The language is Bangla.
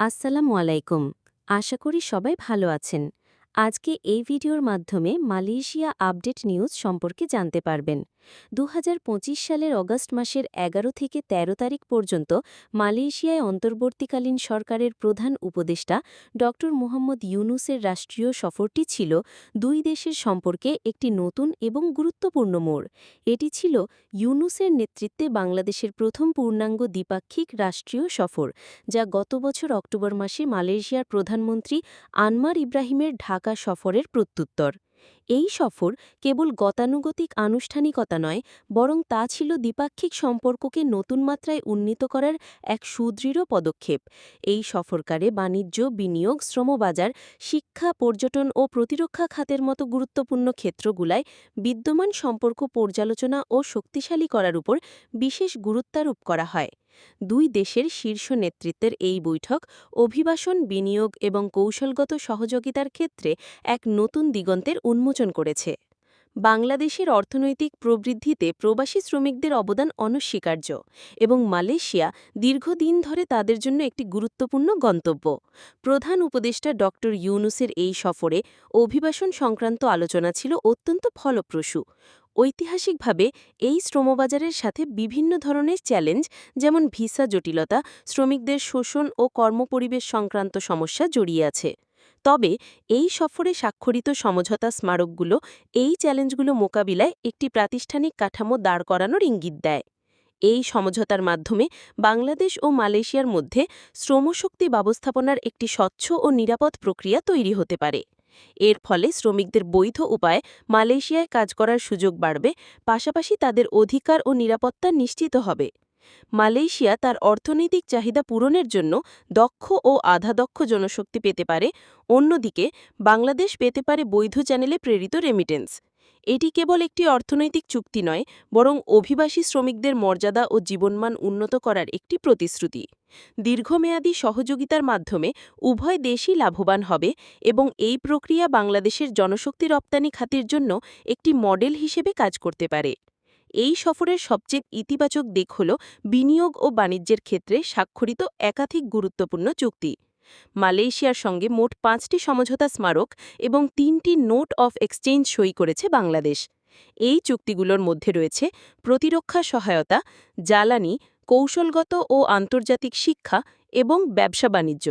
আসসালামু আলাইকুম। আশা করি সবাই ভালো আছেন। আজকে এই ভিডিওর মাধ্যমে মালয়েশিয়া আপডেট নিউজ সম্পর্কে জানতে পারবেন। ২০২৫ সালের অগাস্ট মাসের ১১ থেকে ১৩ তারিখ পর্যন্ত মালয়েশিয়ায় অন্তর্বর্তীকালীন সরকারের প্রধান উপদেষ্টা ড মুহাম্মদ ইউনুসের রাষ্ট্রীয় সফরটি ছিল দুই দেশের সম্পর্কে একটি নতুন এবং গুরুত্বপূর্ণ মোড়। এটি ছিল ইউনুসের নেতৃত্বে বাংলাদেশের প্রথম পূর্ণাঙ্গ দ্বিপাক্ষিক রাষ্ট্রীয় সফর, যা গত বছর অক্টোবর মাসে মালয়েশিয়ার প্রধানমন্ত্রী আনওয়ার ইব্রাহিমের ঢাকা সফরের প্রত্যুত্তর। এই সফর কেবল গতানুগতিক আনুষ্ঠানিকতা নয়, বরং তা ছিল দ্বিপাক্ষিক সম্পর্ককে নতুন মাত্রায় উন্নীত করার এক সুদৃঢ় পদক্ষেপ। এই সফরকারে বাণিজ্য, বিনিয়োগ, শ্রমবাজার, শিক্ষা, পর্যটন ও প্রতিরক্ষা খাতের মতো গুরুত্বপূর্ণ ক্ষেত্রগুলায় বিদ্যমান সম্পর্ক পর্যালোচনা ও শক্তিশালী করার উপর বিশেষ গুরুত্বারোপ করা হয়। দুই দেশের শীর্ষ নেতৃত্বের এই বৈঠক অভিবাসন, বিনিয়োগ এবং কৌশলগত সহযোগিতার ক্ষেত্রে এক নতুন দিগন্তের উন্মোচন করেছে। বাংলাদেশের অর্থনৈতিক প্রবৃদ্ধিতে প্রবাসী শ্রমিকদের অবদান অনস্বীকার্য এবং মালয়েশিয়া দীর্ঘদিন ধরে তাদের জন্য একটি গুরুত্বপূর্ণ গন্তব্য। প্রধান উপদেষ্টা ড ইউনুসের এই সফরে অভিবাসন সংক্রান্ত আলোচনা ছিল অত্যন্ত ফলপ্রসূ। ঐতিহাসিকভাবে এই শ্রমবাজারের সাথে বিভিন্ন ধরনের চ্যালেঞ্জ, যেমন ভিসা জটিলতা, শ্রমিকদের শোষণ ও কর্মপরিবেশ সংক্রান্ত সমস্যা জড়িয়ে আছে। তবে এই সফরে স্বাক্ষরিত সমঝোতা স্মারকগুলো এই চ্যালেঞ্জগুলো মোকাবিলায় একটি প্রাতিষ্ঠানিক কাঠামো দাঁড় করানোর ইঙ্গিত দেয়। এই সমঝোতার মাধ্যমে বাংলাদেশ ও মালয়েশিয়ার মধ্যে শ্রমশক্তি ব্যবস্থাপনার একটি স্বচ্ছ ও নিরাপদ প্রক্রিয়া তৈরি হতে পারে। এর ফলে শ্রমিকদের বৈধ উপায়ে মালয়েশিয়ায় কাজ করার সুযোগ বাড়বে, পাশাপাশি তাদের অধিকার ও নিরাপত্তা নিশ্চিত হবে। মালয়েশিয়া তার অর্থনৈতিক চাহিদা পূরণের জন্য দক্ষ ও আধাদক্ষ জনশক্তি পেতে পারে, অন্যদিকে বাংলাদেশ পেতে পারে বৈধ চ্যানেলে প্রেরিত রেমিটেন্স। এটি কেবল একটি অর্থনৈতিক চুক্তি নয়, বরং অভিবাসী শ্রমিকদের মর্যাদা ও জীবনমান উন্নত করার একটি প্রতিশ্রুতি। দীর্ঘমেয়াদী সহযোগিতার মাধ্যমে উভয় দেশই লাভবান হবে এবং এই প্রক্রিয়া বাংলাদেশের জনশক্তি রপ্তানি খাতের জন্য একটি মডেল হিসেবে কাজ করতে পারে। এই সফরের সবচেয়ে ইতিবাচক দিক হল বিনিয়োগ ও বাণিজ্যের ক্ষেত্রে স্বাক্ষরিত একাধিক গুরুত্বপূর্ণ চুক্তি। মালয়েশিয়ার সঙ্গে মোট ৫টি সমঝোতা স্মারক এবং ৩টি নোট অফ এক্সচেঞ্জ সই করেছে বাংলাদেশ। এই চুক্তিগুলোর মধ্যে রয়েছে প্রতিরক্ষা সহায়তা, জ্বালানি, কৌশলগত ও আন্তর্জাতিক শিক্ষা এবং ব্যবসা বাণিজ্য।